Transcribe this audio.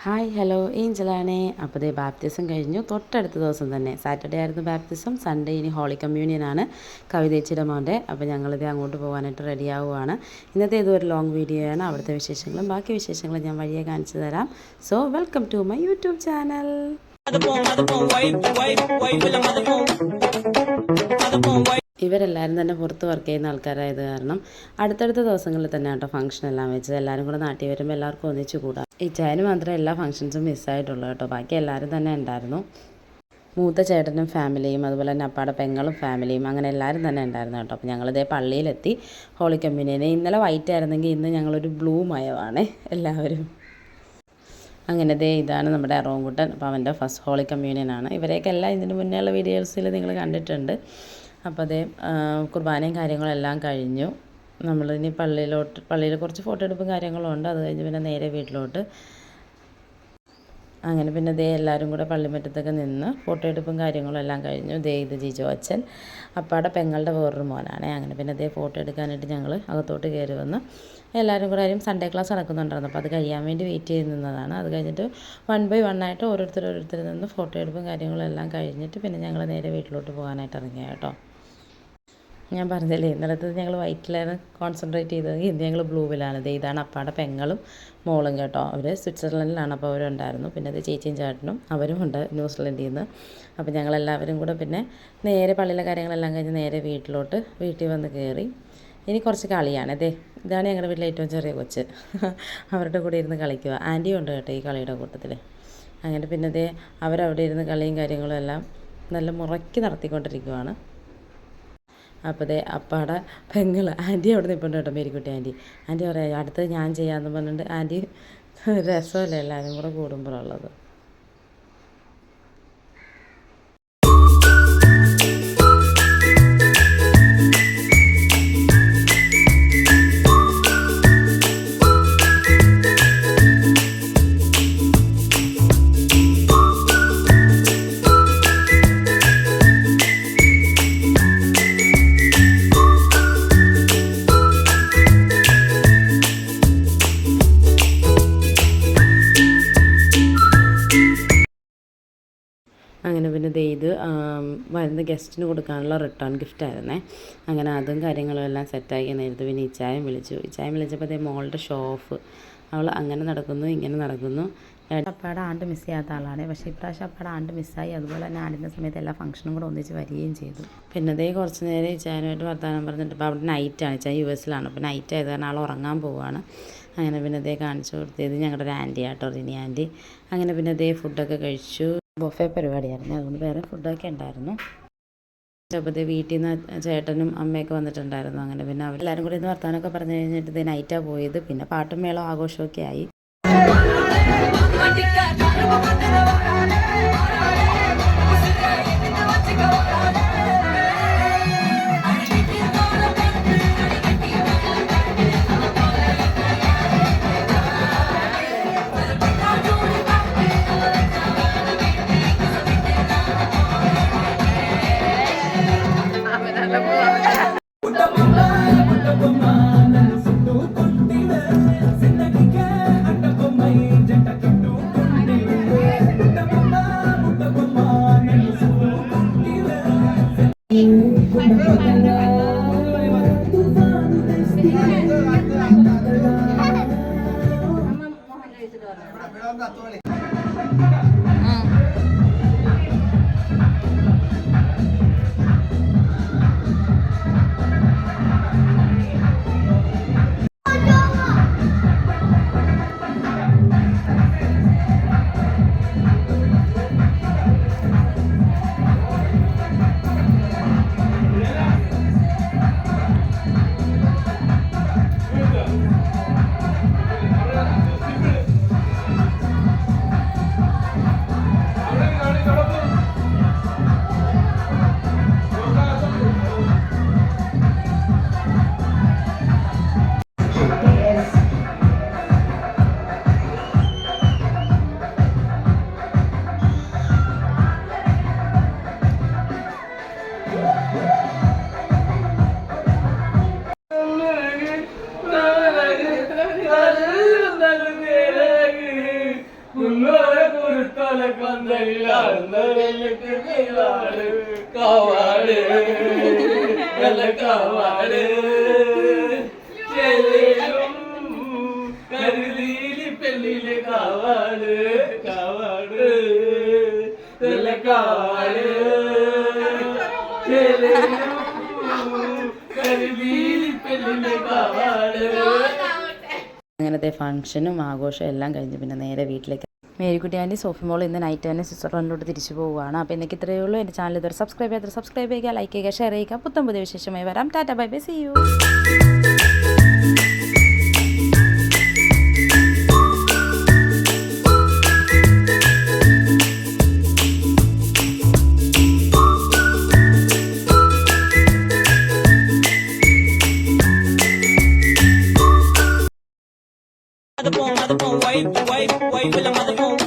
Hi hello ഏഞ്ചലാണേ. അപ്പോൾ ദേ baptism കഴിഞ്ഞു. തൊട്ടടുത്ത ദിവസം തന്നെ സാറ്റർഡേ ആയിരുന്നു ബാപ്റ്റിസം, സൺഡേ ഇനി ഹോളി കമ്മ്യൂണിയനാണ് കവിതേച്ചിയുടെ മോൻ്റെ. അപ്പോൾ ഞങ്ങളിത് അങ്ങോട്ട് പോകാനായിട്ട് റെഡി ആവുകയാണ്. ഇന്നത്തെ ഇതൊരു ലോങ് വീഡിയോ ആണ്. അവിടുത്തെ വിശേഷങ്ങളും ബാക്കി വിശേഷങ്ങളും ഞാൻ വഴിയെ കാണിച്ചു തരാം. So welcome to my YouTube channel. ഇവരെല്ലാവരും തന്നെ പുറത്ത് വർക്ക് ചെയ്യുന്ന ആൾക്കാരായത് കാരണം അടുത്തടുത്ത ദിവസങ്ങളിൽ തന്നെ കേട്ടോ ഫംഗ്ഷനെല്ലാം വെച്ചത്. എല്ലാവരും കൂടെ നാട്ടിൽ വരുമ്പോൾ എല്ലാവർക്കും ഒന്നിച്ചു കൂടാം. ഈ ചായന് മാത്രമേ എല്ലാ ഫംഗ്ഷൻസും മിസ്സായിട്ടുള്ളൂ കേട്ടോ. ബാക്കി എല്ലാവരും തന്നെ ഉണ്ടായിരുന്നു. മൂത്ത ചേട്ടനും ഫാമിലിയും അതുപോലെ തന്നെ അപ്പാടെ പെങ്ങളും ഫാമിലിയും അങ്ങനെ എല്ലാവരും തന്നെ ഉണ്ടായിരുന്നു കേട്ടോ. അപ്പോൾ ഞങ്ങളിതേ പള്ളിയിലെത്തി. ഹോളി കമ്മ്യൂണിയന് ഇന്നലെ വൈറ്റ് ആയിരുന്നെങ്കിൽ ഇന്ന് ഞങ്ങളൊരു ബ്ലൂ മയമാണ് എല്ലാവരും. അങ്ങനെ ദേ ഇതാണ് നമ്മുടെ അറോങ്കുട്ടൻ. അപ്പോൾ അവൻ്റെ ഫസ്റ്റ് ഹോളി കമ്മ്യൂണിയനാണ്. ഇവരെയൊക്കെ എല്ലാം ഇതിന് മുന്നേ ഉള്ള വീഡിയോസിൽ നിങ്ങൾ കണ്ടിട്ടുണ്ട്. അപ്പോൾ അതേ കുർബാനയും കാര്യങ്ങളെല്ലാം കഴിഞ്ഞു. നമ്മളിനി പള്ളിയിൽ കുറച്ച് ഫോട്ടോ എടുപ്പും കാര്യങ്ങളും ഉണ്ട്. അത് കഴിഞ്ഞ് പിന്നെ നേരെ വീട്ടിലോട്ട്. അങ്ങനെ പിന്നെ ദേ എല്ലാവരും കൂടെ പള്ളിമുറ്റത്തൊക്കെ നിന്ന് ഫോട്ടോ എടുപ്പും കാര്യങ്ങളും എല്ലാം കഴിഞ്ഞു. ദേ ഇത് ജിജോ അച്ഛൻ, അപ്പാടെ പെങ്ങളുടെ വേറൊരു മോനാണ്. അങ്ങനെ പിന്നെ ദേ ഫോട്ടോ എടുക്കാനായിട്ട് ഞങ്ങൾ അകത്തോട്ട് കയറി വന്ന് എല്ലാവരും കൂടെ ആരും സൺഡേ ക്ലാസ് നടക്കുന്നുണ്ടായിരുന്നു. അപ്പോൾ അത് കഴിയാൻ വേണ്ടി വെയിറ്റ് ചെയ്ത് നിന്നതാണ്. അത് കഴിഞ്ഞിട്ട് 1 by 1 ആയിട്ട് ഓരോരുത്തർ നിന്ന് ഫോട്ടോ എടുപ്പും കാര്യങ്ങളും എല്ലാം കഴിഞ്ഞിട്ട് പിന്നെ ഞങ്ങൾ നേരെ വീട്ടിലോട്ട് പോകാനായിട്ട് ഇറങ്ങിയ കേട്ടോ. ഞാൻ പറഞ്ഞില്ലേ ഇന്നലത്തെ ഞങ്ങൾ വൈറ്റിലാണ് കോൺസെൻട്രേറ്റ് ചെയ്തത്. ഇന്ന് ഞങ്ങൾ ബ്ലൂവിലാണ്. ഇതാണ് അപ്പാടെ പെങ്ങളും മോളും കേട്ടോ. അവർ സ്വിറ്റ്സർലൻഡിലാണ്. അപ്പോൾ അവരുണ്ടായിരുന്നു. പിന്നെ അത് ചേച്ചിയും ചേട്ടനും അവരും ഉണ്ട് ന്യൂസിലൻഡിൽ നിന്ന്. അപ്പോൾ ഞങ്ങളെല്ലാവരും കൂടെ പിന്നെ നേരെ പള്ളിയിലെ കാര്യങ്ങളെല്ലാം കഴിഞ്ഞ് നേരെ വീട്ടിൽ വന്ന് കയറി. ഇനി കുറച്ച് കളിയാണ്. ഇതാണ് ഞങ്ങളുടെ വീട്ടിലെ ഏറ്റവും ചെറിയ കൊച്ച്. അവരുടെ കൂടെ ഇരുന്ന് കളിക്കുക. ആൻറ്റിയും ഉണ്ട് കേട്ടോ ഈ കളിയുടെ കൂട്ടത്തിൽ. അങ്ങനെ പിന്നെ അവരവിടെ ഇരുന്ന് കളിയും കാര്യങ്ങളും എല്ലാം നല്ല മുറയ്ക്ക് നടത്തിക്കൊണ്ടിരിക്കുവാണ്. അപ്പോൾ അപ്പാടെ പെങ്ങൾ ആൻറ്റി അവിടെ നിൽപ്പുണ്ട് കേട്ടോ. മേരിക്കുട്ടി ആൻറ്റി പറയാം അടുത്തത് ഞാൻ ചെയ്യാമെന്ന് പറഞ്ഞിട്ട് ആൻറ്റി രസമല്ലേ എല്ലാവരും കൂടെ കൂടുമ്പോഴുള്ളത്. അങ്ങനെ പിന്നെ ഇത് വരുന്ന ഗസ്റ്റിന് കൊടുക്കാനുള്ള റിട്ടേൺ ഗിഫ്റ്റായിരുന്നേ. അങ്ങനെ അതും കാര്യങ്ങളും എല്ലാം സെറ്റാക്കി നേരത്തെ പിന്നെ ഇച്ചായം വിളിച്ചപ്പോൾ മോളുടെ ഷോഫ് അവൾ അങ്ങനെ നടക്കുന്നു ഇങ്ങനെ നടക്കുന്നു. അപ്പാടെ ആണ്ട് മിസ് ചെയ്യാത്ത ആളാണ്. പക്ഷേ ഇപ്രാവശ്യം അപ്പാടെ ആണ്ട് മിസ്സായി. അതുപോലെ തന്നെ ആണ്ടിൻ്റെ സമയത്ത് എല്ലാ ഫംഗ്ഷനും കൂടെ ഒന്നിച്ച് വരികയും ചെയ്തു. പിന്നെ കുറച്ച് നേരം ഇച്ചായനുമായിട്ട് വർത്താനം പറഞ്ഞിട്ട് ഇപ്പോൾ അവിടെ നൈറ്റാണ്. ഇച്ചായ US-ലാണ്. അപ്പോൾ നൈറ്റ് ആയത് കാരണം ആൾ ഉറങ്ങാൻ പോവുകയാണ്. അങ്ങനെ പിന്നെ കാണിച്ചു കൊടുത്തത് ഞങ്ങളുടെ ഒരു ആൻറ്റി ആട്ടോ, റിനി ആൻറ്റി. അങ്ങനെ പിന്നെ ഫുഡൊക്കെ കഴിച്ചു. ബൊഫെ പരിപാടിയായിരുന്നു. അതുകൊണ്ട് വേറെ ഫുഡൊക്കെ ഉണ്ടായിരുന്നു. അപ്പോൾ വീട്ടിൽ നിന്ന് ചേട്ടനും അമ്മയൊക്കെ വന്നിട്ടുണ്ടായിരുന്നു. അങ്ങനെ പിന്നെ അവരെല്ലാവരും കൂടി ഇന്ന് വർത്താനമൊക്കെ പറഞ്ഞു കഴിഞ്ഞിട്ട് നൈറ്റാണ് പോയത്. പിന്നെ പാട്ടും മേളം ആഘോഷമൊക്കെ ആയി. കാവാട് കരുതീലി പെണ്ണിലെ കാവാട് കാവാട് കാവാട് കരുതീലി പെണ്ണിലെ കാവാട്. അങ്ങനത്തെ ഫംഗ്ഷനും ആഘോഷവും എല്ലാം കഴിഞ്ഞ് പിന്നെ നേരെ വീട്ടിലേക്ക് മേരിക്കുട്ടി ആൻറ്റി സോഫി മോൾ ഇന്ന് നൈറ്റ് തന്നെ സ്വിറ്റ്സർലൻഡിലോട്ട് തിരിച്ചു പോവുകയാണ്. അപ്പോൾ എനിക്ക് ഇത്രയേ ഉള്ളൂ. എൻ്റെ ചാനൽ ഇതുവരെ സബ്സ്ക്രൈബ് ചെയ്യുക, ലൈക്ക് ചെയ്യുക, ഷെയർ ചെയ്യുക. പുതിയ വിശേഷമായി വരാം. Tata bye bye, see you. Mother phone, wife, with a mother phone,